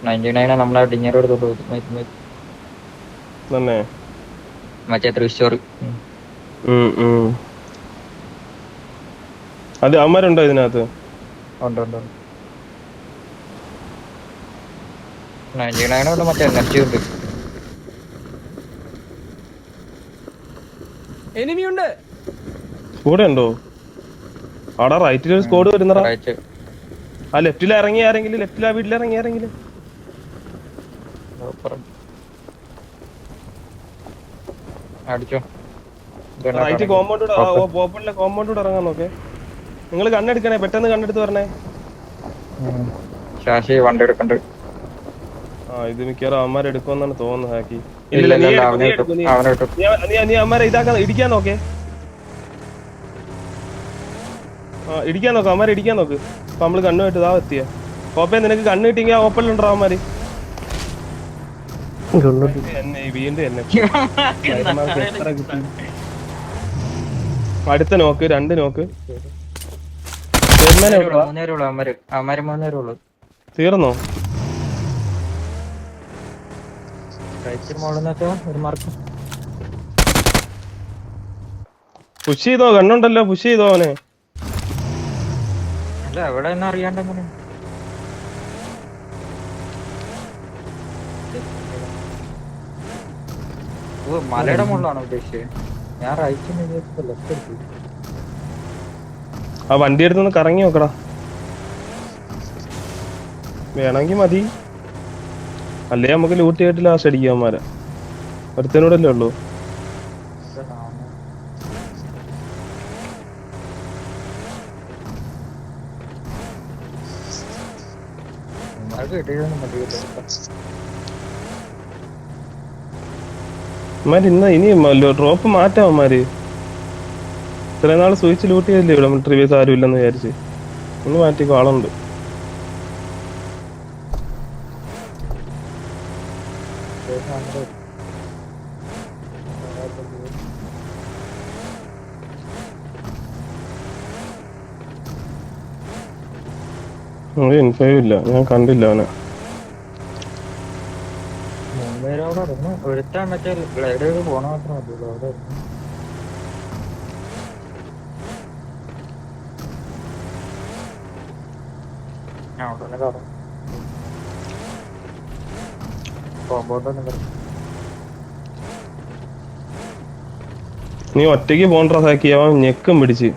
99 നമ്മളെ ഡിഞ്ഞറോട് തൊട്ട് തന്നെ മറ്റേ തൃശ്ശൂർ. അത് അവന്മാരുണ്ടോ ഇതിനകത്ത്? ഉണ്ട് ഉണ്ട് ഉണ്ട്. 99 ഉണ്ട്, മറ്റേ നെസ്റ്റ് ഉണ്ട്. കൂടെ ഉണ്ടോ? അവിടെ റൈറ്റിൽ ഒരു സ്കോഡ് വരുന്നടാ. റൈറ്റ്. ആ ലെഫ്റ്റിൽ ഇറങ്ങി ആരെങ്കിലും, ലെഫ്റ്റിൽ ആ വീട്ടിൽ ഇറങ്ങി ആരെങ്കിലും. അടിച്ചോ. റൈറ്റ് കോമ്പൗണ്ട് ഓപ്പണിലെ കോമ്പൗണ്ട് ഇറങ്ങാൻ നോക്കേ. നിങ്ങൾ കണ്ണെടുക്കണേ, പെട്ടെന്ന് കണ്ണെടുത്ത് പറഞ്ഞേ. ശാശി വണ്ടി എടുക്കണ്ട്. ആ ഇത് മിക്കവാറും അവന്മാരെ എടുക്കുമെന്നാണ് തോന്നുന്നത്. ഹാക്കി ഇല്ല ഇല്ല, നീ ഇല്ല, എടുക്കും, നീ അവനെ കിട്ടും എടുക്കും, അവനെ കിട്ടും. നീ അവന്മാരെ ഇടിക്കാൻ നോക്കേ. ആ ഇടിക്കാൻ നോക്ക്, അവന്മാരെ ഇടിക്കാൻ നോക്ക്. അപ്പൊ നമ്മള് കണ്ണുമായിട്ട് ഇതാ എത്തിയ കോപ്പയെ നിനക്ക് കണ്ണ് കിട്ടിയെങ്കിൽ ആ ഓപ്പണിലുണ്ടോ അവന്മാര്? എന്നെ വീണ്ടും എന്നെ എത്ര കിട്ടി? അടുത്ത നോക്ക്, 2 നോക്ക്. മൂന്നേരേ ഉള്ളൂ. തീർന്നോ? ഒരു മാർക്ക് പുഷ് ചെയ്തോ, കണ്ണുണ്ടല്ലോ, പുഷ് ചെയ്തോ അവനെ. അല്ല എവിടെ ഒന്നും അറിയാണ്ടെങ്ങനെ. മലയുടെ മുകളിലാണോ ഉദ്ദേശിച്ചത്? ഞാൻ റൈറ്റ് ലെഫ്റ്റ് എടുത്തു. ആ വണ്ടി എടുത്തൊന്ന് കറങ്ങി നോക്കടാ, വേണമെങ്കിൽ മതി. അല്ലേ നമുക്ക് ലൂട്ട് ചെയ്തിട്ട് ലാസ്റ്റ് അടിക്കാം അവന്മാരെ. ഒരുത്തനോടല്ലേ ഉള്ളൂ. അവന്മാര് ഇനി ഡ്രോപ്പ് മാറ്റാം അവന്മാര്. ഇത്രയും നാള് സ്വിച്ച് ലൂട്ട് ചെയ്തില്ലേ ഇവിടെ മിലിറ്ററി ബേസ് ആരും ഇല്ലെന്ന് വിചാരിച്ച്. ഇന്ന് മാറ്റിക്കോ, ആളുണ്ട്. ഇൻഫൈവ് ഇല്ല, ഞാൻ കണ്ടില്ല അവനെ. ഒരുത്താൻ മറ്റേ ഗ്ലൈഡ് പോണ മാത്രം മതിയല്ലോ അവിടെ. നീ ഒറ്റയ്ക്ക് പോണ്ടാ സാക്കി, അവൻ ഞെക്കും പിടിച്ച്.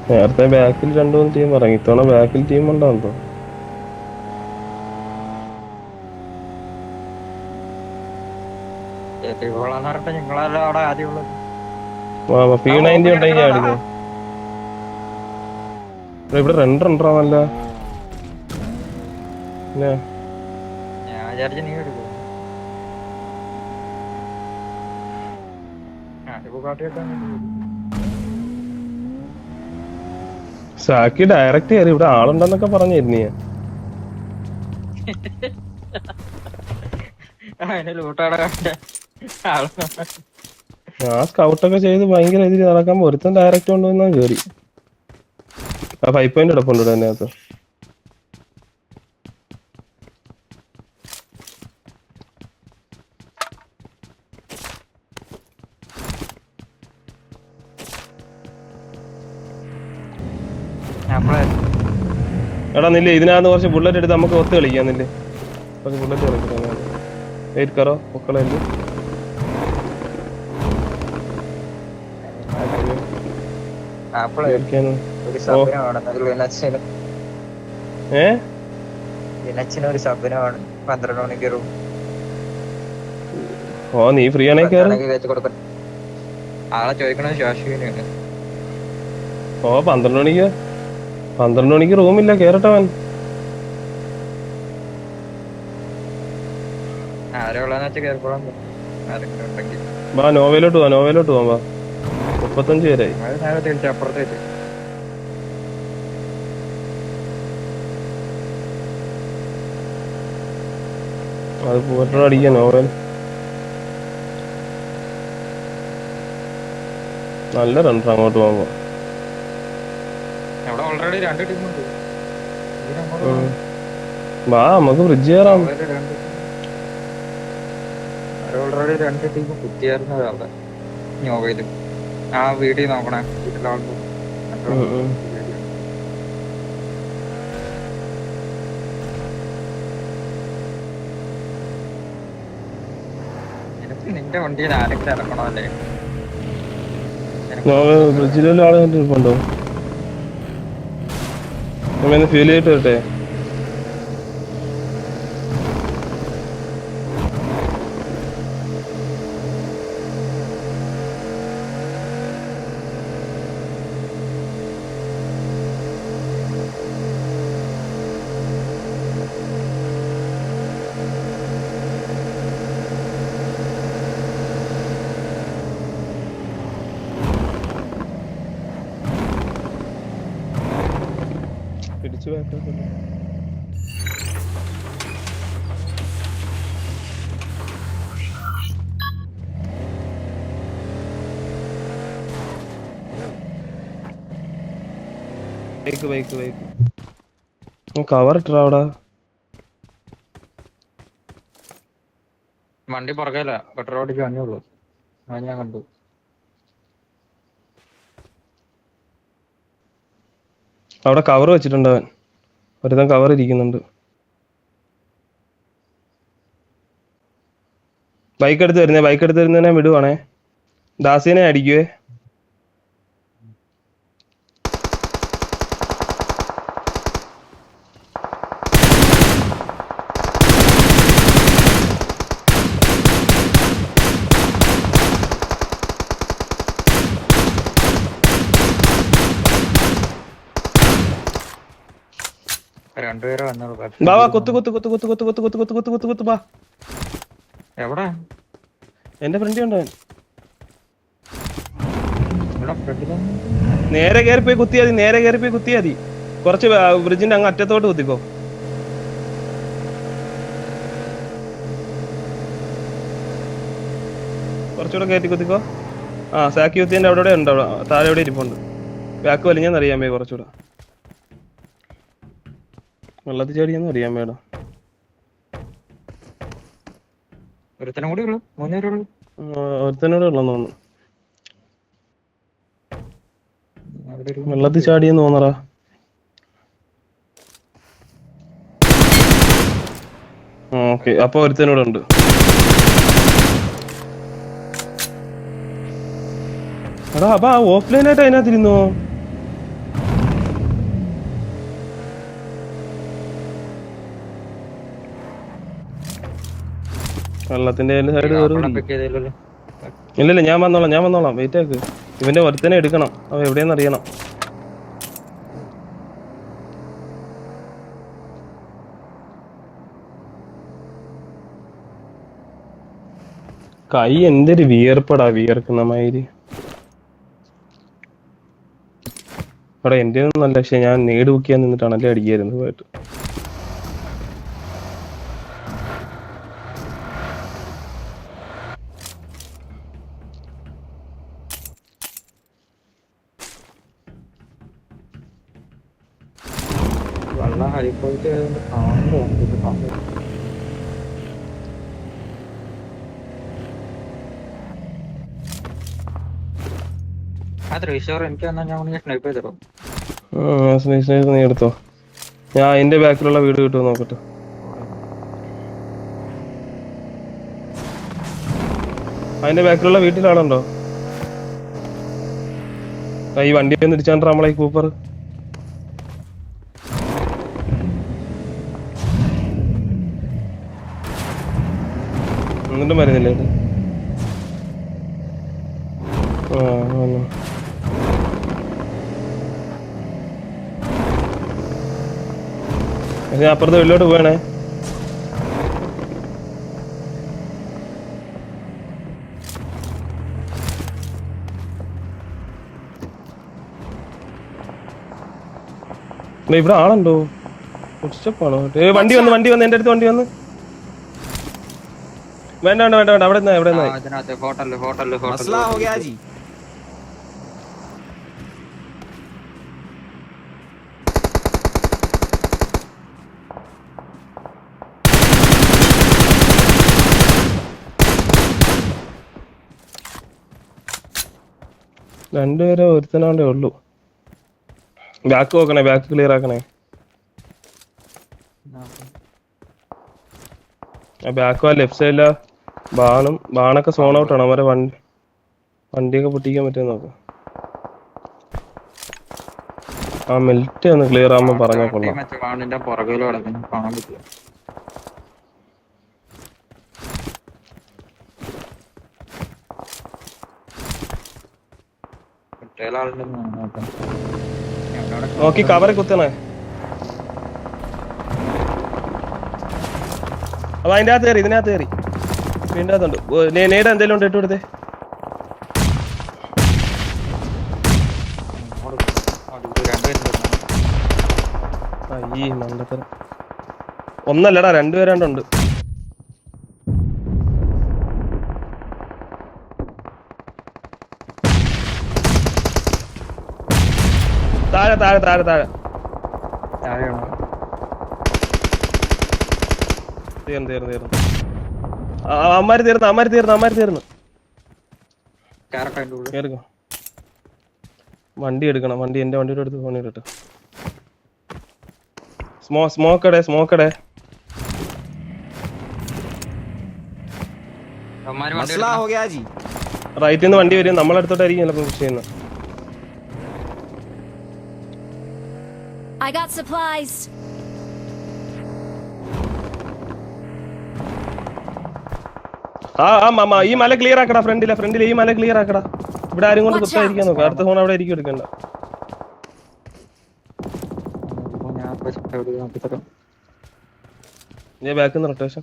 നേരത്തെ ബാക്കിൽ 2-3 ടീം ഇറങ്ങി, ഇത്തവണ ബാക്കിൽ ടീം ഉണ്ടാവുമ്പോ. നിങ്ങളെല്ലാം അവിടെ ആദ്യമുള്ളത്. P90 ഉണ്ടെങ്കിൽ ആയിരുന്നു. ഇവിടെ 2 ഉണ്ടോ നല്ല. ഞാൻ വിചാരിച്ച നീ എടുക്കും. സാക്കി ഡയറക്റ്റ് കയറി, ഇവിടെ ആളുണ്ടെന്നൊക്കെ പറഞ്ഞിരുന്നു ഞാൻ. ആ സ്കൗട്ടൊക്കെ ചെയ്ത് ഭയങ്കര ഇതിൽ നടക്കാൻ ഒരുത്തൻ ഡയറക്റ്റ് കൊണ്ടുവന്നാ കേറി. ആ 5 പോയിന്റ് കിടപ്പുണ്ട് അതിനകത്ത്. എടാ നില്ലേ, ഇതിനകത്ത് കുറച്ച് ബുള്ളറ്റ് എടുത്ത് നമുക്ക് ഒത്ത് കളിക്കാം. നില്ലേ കുറച്ച് ബുള്ളറ്റ് കളിക്കാം. വെയിറ്റ് കറോ മക്കളെ. ഒരു സബിനാണ് 12 മണിക്ക് റൂം. ഓ നീ ഫ്രീ ആണെങ്കിൽ ആളെ ചോദിക്കണത് ശാശ്വതനാണ്. ഓ 12 മണിക്ക് റൂമില്ല, കേറട്ടവൻ. ആരെയുള്ളതെന്ന് വെച്ചാൽ കേൾക്കോളാൻ ആരെങ്കിലും ഉണ്ടെങ്കിൽ വാ, നോവയിലോട്ട് പോവാം വാ. 35 പേരായി. അത് നേരെ തിരിച്ച് അപ്പുറത്തേക്ക്. അത് പോയിട്ട് അടിക്കാം നോവൽ. നല്ല റൺ അങ്ങോട്ട് പോകുമ്പോ. അവിടെ ഓൾറെഡി 2 ടീമുണ്ട്. വാ നമുക്ക് ബ്രിഡ്ജ് കയറാം. ഓൾറെഡി 2 ടീം കുത്തിയായിരുന്നത് അവിടെ നോവയിലും. ആ വീട്ടിൽ നോക്കണേ, വീട്ടിലാവുമ്പോ നിനക്ക് നിന്റെ വണ്ടിയിൽ ആരെങ്കിലും ഇറക്കണോ അല്ലേ? ബ്രിഡ്ജിലുള്ള ആള് കണ്ടിട്ടുണ്ടോ? ഫീൽ ചെയ്തിട്ട് വരട്ടെ. പിടിച്ചു വെക്കാം. കവർ ഇട്ടാ അവിടെ. വണ്ടി പുറകല്ല, പെട്രോൾ അടിച്ച് വന്നേ ഉള്ളൂ. അത് ഞാൻ കണ്ടു. അവിടെ കവർ വെച്ചിട്ടുണ്ട് അവൻ. ഒരുത്തൻ കവർ ഇരിക്കുന്നുണ്ട്. ബൈക്ക് എടുത്ത് വരുന്നതിനെ വിടുവാണേ. ദാസിനെ അടിക്കുവേ. രണ്ടുപേരെ വന്നോളൂ. ബാ. എവിടെ? എന്റെ ഫ്രണ്ട് ഉണ്ടോ? ഇവിടെ ഫ്രണ്ടിലും നേരെ കയറിപ്പോയി കുത്തിയാ മതി. കുറച്ച് ബ്രിഡ്ജിന്റെ അങ്ങ് അറ്റത്തോട്ട് കുത്തിക്കോ. കുറച്ചുകൂടെ കയറ്റി കുത്തിക്കോ. ആ സാക്കി കുത്തിയതിന്റെ അവിടെ ഉണ്ട്. അവിടെ താഴെ എവിടെ ഇരിപ്പുണ്ട്. ബാക്ക് വലിഞ്ഞെന്നറിയാമേ. കുറച്ചുകൂടെ വെള്ളത്തിൽ ചാടിയെന്ന് അറിയാൻ മേഡം. ഒരുത്തനും കൂടി ഉള്ളു, 3 പേരുള്ളൂ. ഒരുത്തനോടെ ഉള്ളെന്ന് തോന്നുന്നു. വെള്ളത്തിൽ ചാടിയെന്ന് തോന്നറാ. ഓക്കെ, അപ്പൊ ഒരുത്തനോടെ ഉണ്ട്. എടാ അപ്പൊ ഓഫ്ലൈൻ ആയിട്ട് അതിനകത്തിരുന്നോ? വെള്ളത്തിന്റെ സൈഡ് ഇല്ലല്ല. ഞാൻ വന്നോളാം. വെയിറ്റ് ആക്ക്. ഇവന്റെ ഒരുത്തനെ എടുക്കണം. അവ എവിടെയെന്ന് അറിയണം. കൈ എന്തൊരു വിയർക്കുന്ന മാതിരി. അവിടെ എന്റെ ഒന്നും നല്ല. പക്ഷെ ഞാൻ നേട് ബുക്കിയാൻ നിന്നിട്ടാണല്ലേ അടിക്കായിരുന്നു പോയിട്ട്. വെള്ളം ഹൈപ്പോയിട്ട് കാണുന്നുണ്ട്. എനിക്ക് ഞാൻ സ്നൈപ്പ് ചെയ്തോ. നീ എടുത്തോ. ഞാൻ അതിന്റെ ബാക്കിലുള്ള വീട് കിട്ടുമോ നോക്കട്ടെ. അതിന്റെ ബാക്കിലുള്ള വീട്ടിലാണുണ്ടോ? ഈ വണ്ടി ഒന്ന് ഇടിച്ചാണ്ടാ നമ്മളെ ഈ കൂപ്പർ. എന്നിട്ടും വരുന്നില്ലേ? ഞാൻ അപ്പുറത്തെ വീട്ടിലോട്ട് പോവാണേ. ഇവിടെ ആളുണ്ടോ? ഉച്ചപ്പാണോ? വണ്ടി വന്ന് എന്റെ അടുത്ത് വണ്ടി വന്ന്. വേണ്ട അവിടെ രണ്ടുപേരെ ഒരുത്തനാണ്ടേ ഉള്ളൂ. ബാക്ക് നോക്കണേ, ബാക്ക് ക്ലിയർ ആക്കണേ. ബാക്ക് ലെഫ്റ്റ് സൈഡിലാ ബാണൊക്കെ സോൺ ഔട്ട് ആണ്. അവരെ വണ്ടിയൊക്കെ പൊട്ടിക്കാൻ പറ്റുമോ നോക്ക്. ആ മെൽറ്റ് ഒന്ന് ക്ലിയർ ആകുമ്പോ പറഞ്ഞാ കൊള്ളാം. നോക്കി കവറെ കുത്തണേ. അപ്പൊ അതിന്റെ അകത്ത് കയറി, ഇതിനകത്ത് കയറി. വീണ്ടും അകത്തുണ്ട്. നേരെ എന്തെങ്കിലും ഉണ്ട് ഇട്ട് കൊടുത്തേ. ഈ മണ്ടത്തരം ഒന്നല്ലടാ, രണ്ടുപേരാണ്ടുണ്ട്. താഴെ താഴെ താഴെ താഴെ തീർന്നു. അമ്മാര് തീർന്നു. കേറിക്കോ. വണ്ടി എടുക്കണം. വണ്ടി എന്റെ വണ്ടിയുടെ അടുത്ത് ഫോൺ ഇടട്ടെ. സ്മോക്കടെ റൈറ്റിൽ നിന്ന് വണ്ടി വരും. നമ്മളടുത്തോട്ടായിരിക്കും ചിലപ്പോൾ പുഷ് ചെയ്യുന്നത്. I got supplies. ഈ മല ക്ലിയർ ആക്കടാ. ഫ്രണ്ടിലെ ഈ മല ക്ലിയർ ആക്കടാ. ഇവിടെ ആരും കൊണ്ട് കുത്തായിരിക്കാൻ നോക്കാം. അടുത്ത ഫോൺ അവിടെ ആയിരിക്കും എടുക്കണ്ട. ഞാൻ ബാക്കിൽ നിന്ന് റൊട്ടേഷൻ.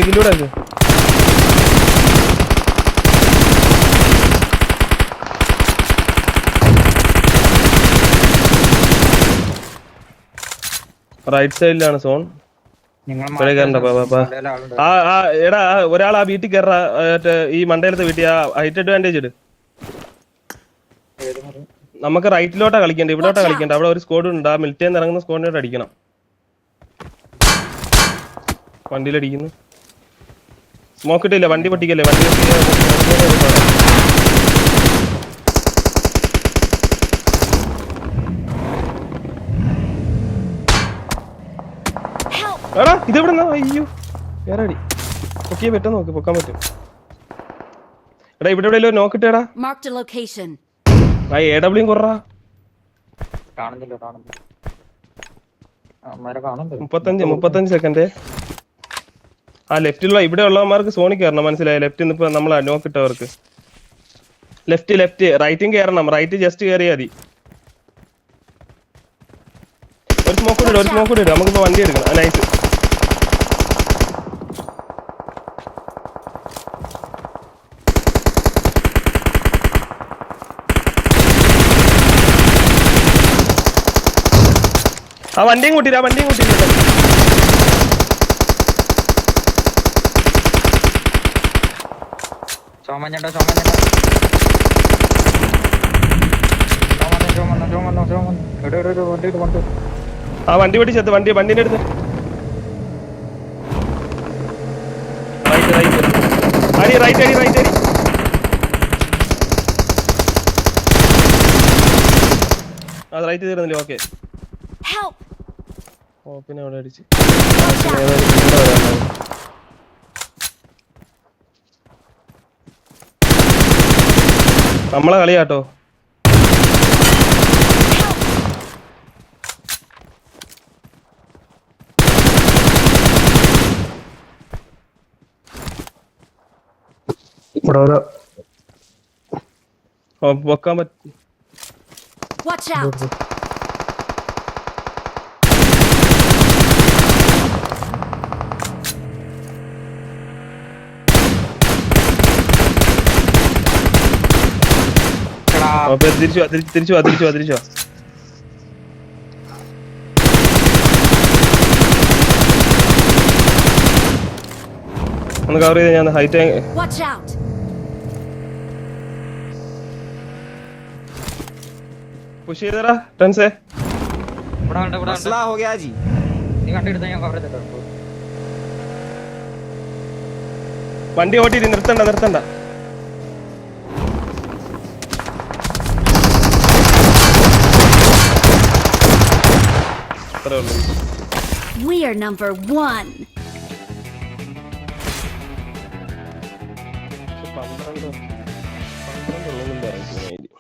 കില്ലൂടെ റൈറ്റ് സൈഡിലാണ് സോൺ. എടാ ഒരാൾ ആ വീട്ടിൽ കയറാ. ഈ മണ്ടയിലത്തെ വീട്ടിൽ ആ ഹൈറ്റ് അഡ്വാൻറ്റേജ് ഇട്. നമുക്ക് റൈറ്റിലോട്ടാ കളിക്കണ്ട, ഇവിടോട്ടാ കളിക്കണ്ട. അവിടെ ഒരു സ്ക്വാഡ് ഉണ്ട്. ആ മിലിറ്ററിന്ന് ഇറങ്ങുന്ന സ്ക്വാഡിനോട് അടിക്കണം. വണ്ടിയിലടിക്കുന്നു. സ്മോക്ക് ഇട്ടില്ല. വണ്ടി പൊട്ടിക്കല്ലേ. വണ്ടി എടാ ഇതെവിടെ? അയ്യോ വേറെ അടി. പൊക്കിയെ പറ്റാൻ നോക്ക്. പൊക്കാൻ പറ്റും. എടാ ഇവിടെ എവിടെയല്ലോ നോക്കിട്ടേടാ. ആ AW കുററാ. 35 സെക്കൻഡ്. ആ ലെഫ്റ്റിലുള്ള ഇവിടെ ഉള്ളവന്മാർക്ക് സോണി കയറണം. മനസ്സിലായി? ലെഫ്റ്റിൽ നിന്ന് ഇപ്പൊ നമ്മൾ നോക്കിട്ടവർക്ക് ലെഫ്റ്റ് റൈറ്റും കയറണം. റൈറ്റ് ജസ്റ്റ് കയറിയാൽ മതി. ഒരു സ്മോക്ക് കൂടി ഇടും. നമുക്കിപ്പോ വണ്ടി എടുക്കണം. നൈസ്. ആ വണ്ടിയും കൂട്ടിട്ട് ആ വണ്ടി പൊട്ടിച്ചെത്ത്. വണ്ടിന്റെ അടുത്ത് റൈറ്റ് അടി. അത് റൈറ്റ് തീർന്നില്ലേ? ഓക്കെ. പിന്നെ അവിടെ അടിച്ച് നമ്മളെ കളിയാട്ടോ. പൊക്കാൻ പറ്റും. തിരിച്ചു വാ. ഒന്ന് കവർ ചെയ്ത് ഞാൻ ഹൈറ്റ് പുഷ് ചെയ്തടാ ടെൻസേ. ഇവിടെ मसला हो गया जी। നീ വണ്ടി എടുത്താൽ ഞാൻ കവർ ചെയ്തിട്ടോ. വണ്ടി ഓട്ടിട്ട് നിർത്തണ്ട. അത്രേ ഉള്ളൂ. We are number 1. 12 ഉള്ളൂന്ന് പറഞ്ഞു.